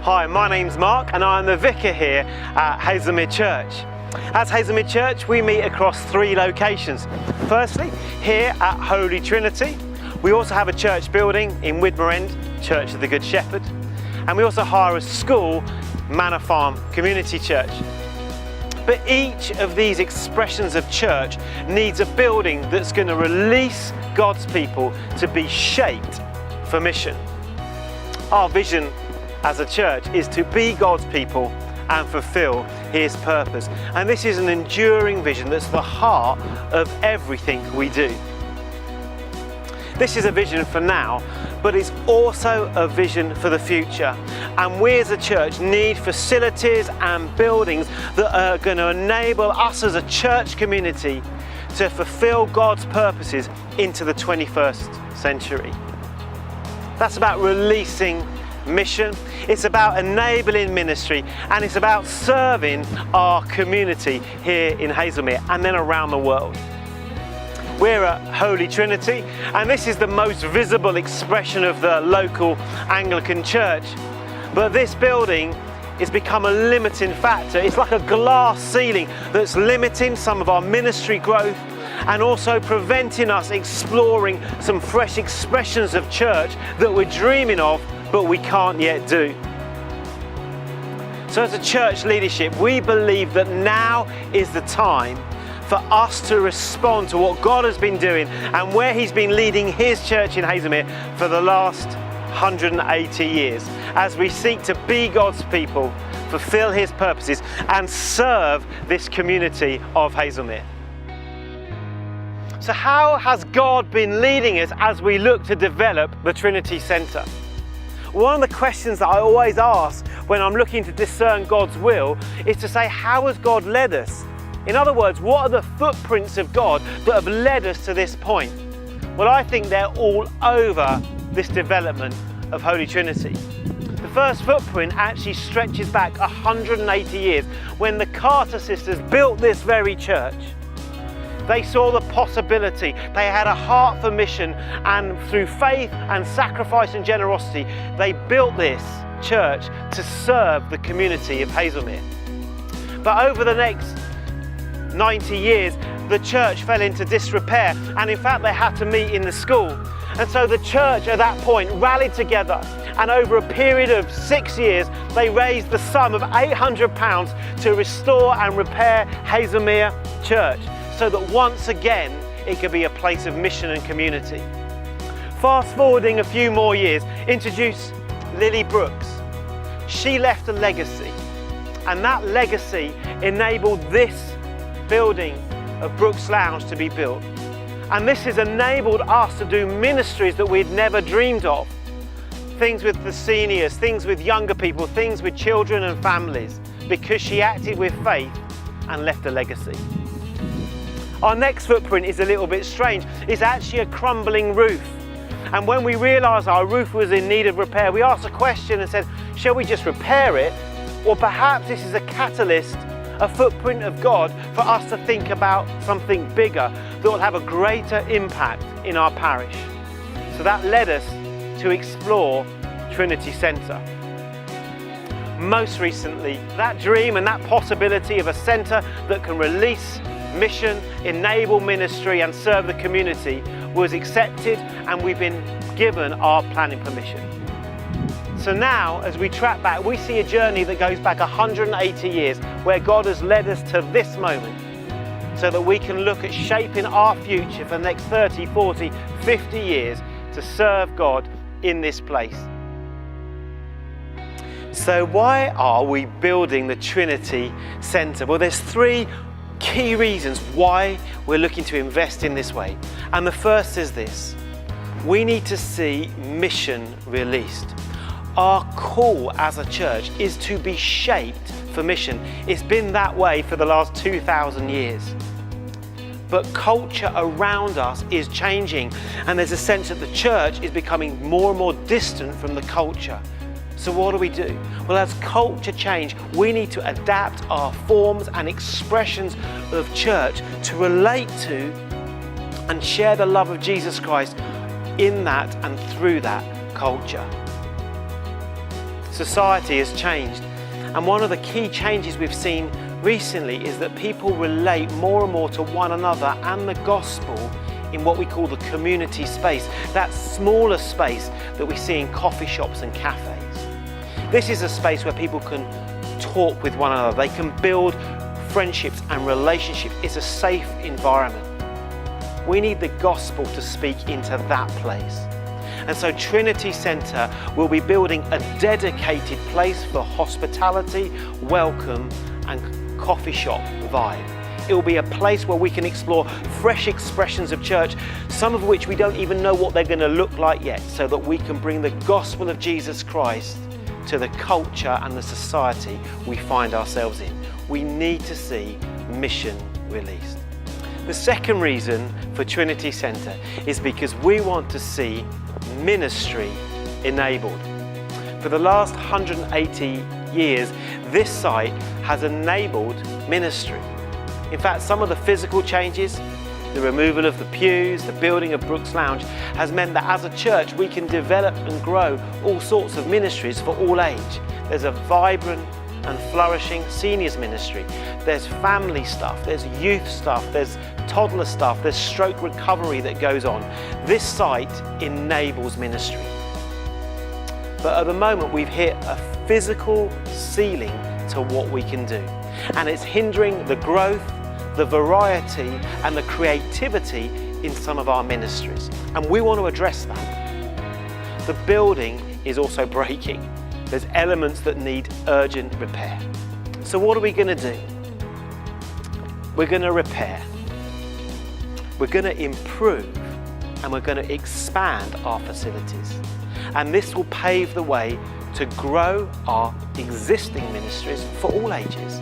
Hi, my name's Mark and I'm the vicar here at Hazelmere Church. As Hazelmere Church, we meet across 3 locations. Firstly, here at Holy Trinity. We also have a church building in Widmer End, Church of the Good Shepherd. And we also hire a school, Manor Farm Community Church. But each of these expressions of church needs a building that's going to release God's people to be shaped for mission. Our vision as a church is to be God's people and fulfill His purpose. And this is an enduring vision that's the heart of everything we do. This is a vision for now, but it's also a vision for the future. And we as a church need facilities and buildings that are going to enable us as a church community to fulfill God's purposes into the 21st century. That's about releasing mission, it's about enabling ministry, and it's about serving our community here in Hazelmere and then around the world. We're at Holy Trinity, and this is the most visible expression of the local Anglican church. But this building has become a limiting factor. It's like a glass ceiling that's limiting some of our ministry growth and also preventing us exploring some fresh expressions of church that we're dreaming of but we can't yet do. So as a church leadership, we believe that now is the time for us to respond to what God has been doing and where He's been leading His church in Hazelmere for the last 180 years, as we seek to be God's people, fulfill His purposes and serve this community of Hazelmere. So how has God been leading us as we look to develop the Trinity Centre? One of the questions that I always ask when I'm looking to discern God's will is to say, how has God led us? In other words, what are the footprints of God that have led us to this point? Well, I think they're all over this development of Holy Trinity. The first footprint actually stretches back 180 years when the Carter sisters built this very church. They saw the possibility, they had a heart for mission, and through faith and sacrifice and generosity, they built this church to serve the community of Hazelmere. But over the next 90 years, the church fell into disrepair, and in fact they had to meet in the school. And so the church at that point rallied together, and over a period of 6 years, they raised the sum of £800 to restore and repair Hazelmere Church, so that once again it could be a place of mission and community. Fast forwarding a few more years, introduce Lily Brooks. She left a legacy, and that legacy enabled this building of Brooks Lounge to be built. And this has enabled us to do ministries that we'd never dreamed of. Things with the seniors, things with younger people, things with children and families, because she acted with faith and left a legacy. Our next footprint is a little bit strange. It's actually a crumbling roof. And when we realised our roof was in need of repair, we asked a question and said, shall we just repair it? Or perhaps this is a catalyst, a footprint of God for us to think about something bigger that will have a greater impact in our parish. So that led us to explore Trinity Centre. Most recently, that dream and that possibility of a centre that can release mission, enable ministry and serve the community was accepted, and we've been given our planning permission. So now, as we track back, we see a journey that goes back 180 years where God has led us to this moment so that we can look at shaping our future for the next 30, 40, 50 years to serve God in this place. So why are we building the Trinity Centre? Well, there's 3 key reasons why we're looking to invest in this way. And the first is this: we need to see mission released. Our call as a church is to be shaped for mission. It's been that way for the last 2,000 years. But culture around us is changing, and there's a sense that the church is becoming more and more distant from the culture. So what do we do? Well, as culture change, we need to adapt our forms and expressions of church to relate to and share the love of Jesus Christ in that and through that culture. Society has changed, and one of the key changes we've seen recently is that people relate more and more to one another and the gospel in what we call the community space, that smaller space that we see in coffee shops and cafes. This is a space where people can talk with one another, they can build friendships and relationships. It's a safe environment. We need the gospel to speak into that place. And so Trinity Centre will be building a dedicated place for hospitality, welcome and coffee shop vibe. It will be a place where we can explore fresh expressions of church, some of which we don't even know what they're going to look like yet, so that we can bring the gospel of Jesus Christ to the culture and the society we find ourselves in. We need to see mission released. The second reason for Trinity Centre is because we want to see ministry enabled. For the last 180 years, this site has enabled ministry. In fact, some of the physical changes, the removal of the pews, the building of Brooks Lounge, has meant that as a church we can develop and grow all sorts of ministries for all age. There's a vibrant and flourishing seniors ministry. There's family stuff, there's youth stuff, there's toddler stuff, there's stroke recovery that goes on. This site enables ministry. But at the moment we've hit a physical ceiling to what we can do. And it's hindering the growth, the variety and the creativity in some of our ministries. And we want to address that. The building is also breaking. There's elements that need urgent repair. So what are we going to do? We're going to repair. We're going to improve and we're going to expand our facilities. And this will pave the way to grow our existing ministries for all ages,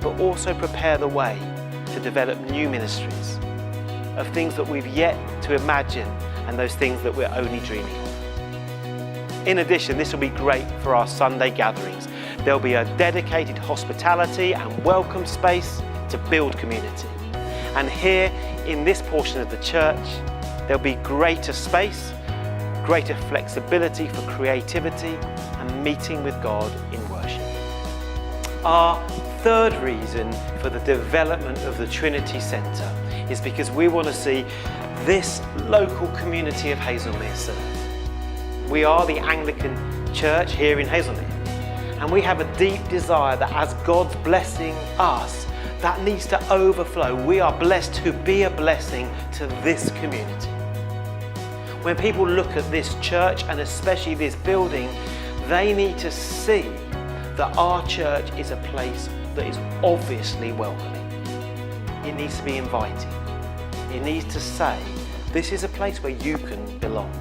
but also prepare the way to develop new ministries of things that we've yet to imagine and those things that we're only dreaming of. In addition, this will be great for our Sunday gatherings. There'll be a dedicated hospitality and welcome space to build community. And here in this portion of the church, there'll be greater space, greater flexibility for creativity and meeting with God in worship. Our third reason for the development of the Trinity Centre is because we want to see this local community of Hazelmere served. We are the Anglican Church here in Hazelmere, and we have a deep desire that as God's blessing us, that needs to overflow. We are blessed to be a blessing to this community. When people look at this church and especially this building, they need to see that our church is a place that is obviously welcoming. It needs to be inviting. It needs to say, this is a place where you can belong.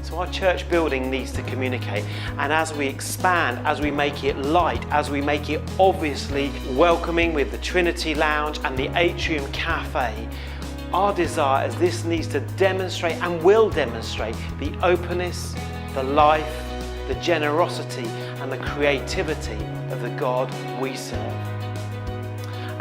So our church building needs to communicate, and as we expand, as we make it light, as we make it obviously welcoming with the Trinity Lounge and the Atrium Cafe, our desire is this needs to demonstrate and will demonstrate the openness, the life, the generosity and the creativity of the God we serve.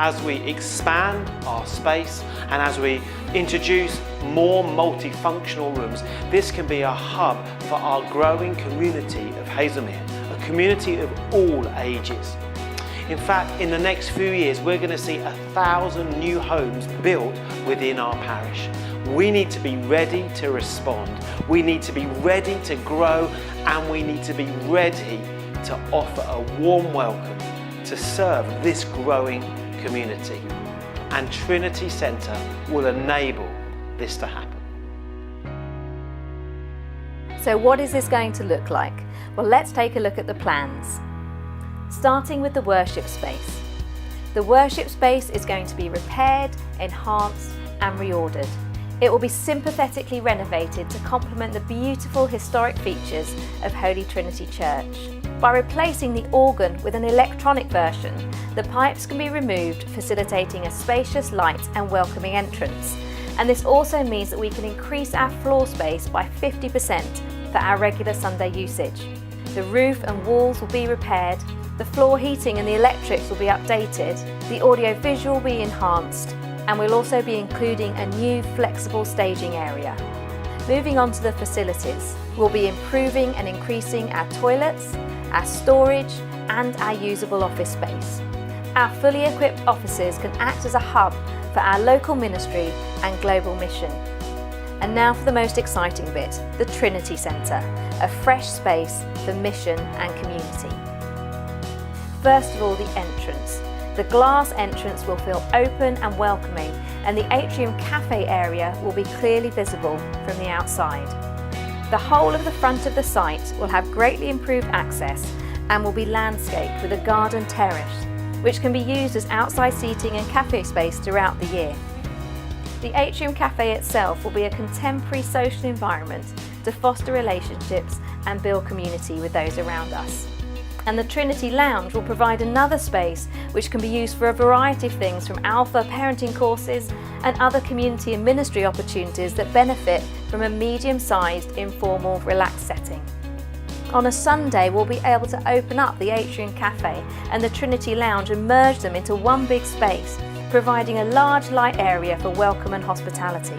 As we expand our space and as we introduce more multifunctional rooms, this can be a hub for our growing community of Hazelmere, a community of all ages. In fact, in the next few years, we're going to see 1,000 new homes built within our parish. We need to be ready to respond. We need to be ready to grow, and we need to be ready to offer a warm welcome to serve this growing community. And Trinity Centre will enable this to happen. So what is this going to look like? Well, let's take a look at the plans. Starting with the worship space. The worship space is going to be repaired, enhanced and reordered. It will be sympathetically renovated to complement the beautiful historic features of Holy Trinity Church. By replacing the organ with an electronic version, the pipes can be removed, facilitating a spacious, light and welcoming entrance. And this also means that we can increase our floor space by 50% for our regular Sunday usage. The roof and walls will be repaired, the floor heating and the electrics will be updated, the audio-visual will be enhanced, and we'll also be including a new flexible staging area. Moving on to the facilities, we'll be improving and increasing our toilets, our storage and our usable office space. Our fully equipped offices can act as a hub for our local ministry and global mission. And now for the most exciting bit, the Trinity Centre, a fresh space for mission and community. First of all, the entrance. The glass entrance will feel open and welcoming, and the atrium cafe area will be clearly visible from the outside. The whole of the front of the site will have greatly improved access and will be landscaped with a garden terrace, which can be used as outside seating and cafe space throughout the year. The Atrium Cafe itself will be a contemporary social environment to foster relationships and build community with those around us. And the Trinity Lounge will provide another space which can be used for a variety of things, from alpha parenting courses and other community and ministry opportunities that benefit from a medium-sized, informal, relaxed setting. On a Sunday, we'll be able to open up the Atrium Cafe and the Trinity Lounge and merge them into one big space, providing a large light area for welcome and hospitality.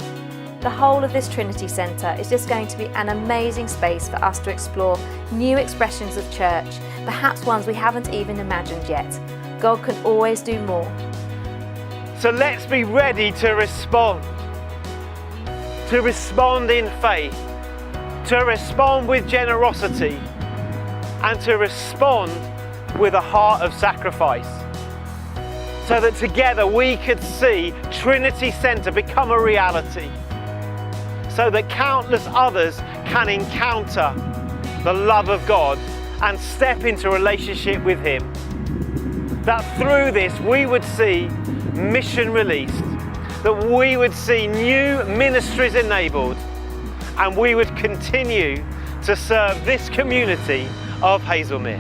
The whole of this Trinity Centre is just going to be an amazing space for us to explore new expressions of church, perhaps ones we haven't even imagined yet. God can always do more. So let's be ready to respond in faith, to respond with generosity, and to respond with a heart of sacrifice, so that together we could see Trinity Centre become a reality, so that countless others can encounter the love of God and step into relationship with Him. That through this we would see mission released, that we would see new ministries enabled, and we would continue to serve this community of Hazelmere.